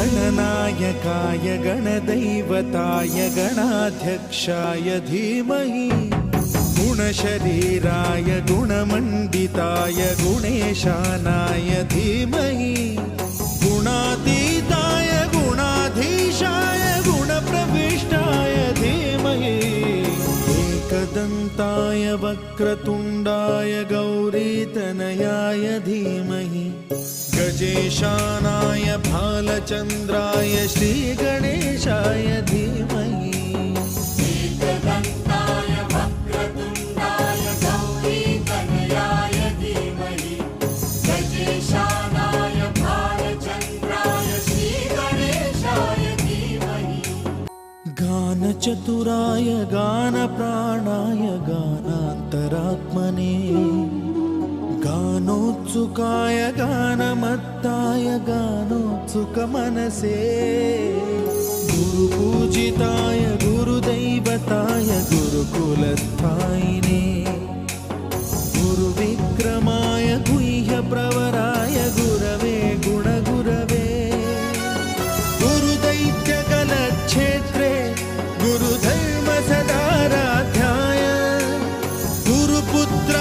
गणनायकाय गणदैवताय गणाध्यक्षाय धीमहि गुणशरीराय गुणमण्डिताय गुणेशानाय धीमहि गुणातीताय गुणाधीशाय गुणप्रविष्टाय धीमहि एकदन्ताय वक्रतुण्डाय गौरीतनयाय धीमहि गजेशानाय भालचन्द्राय श्रीगणेशाय धीमहि एकदन्ताय वक्रतुण्डाय गौरीतनयाय धीमहि गजेशानाय भालचन्द्राय श्रीगणेशाय धीमहि गानचतुराय गानप्राणाय गानान्तरात्मने गानोत्सुकाय गानमत्ताय गानोत्सुकमनसे गुरुपूजिताय गुरुदैवताय गुरुकुलस्थायिने गुरुविक्रमाय गुह्यप्रवराय गुरवे गुणगुरवे गुरुदैत्यकलक्षेत्रे गुरुधर्मसदाराध्याय गुरुपुत्र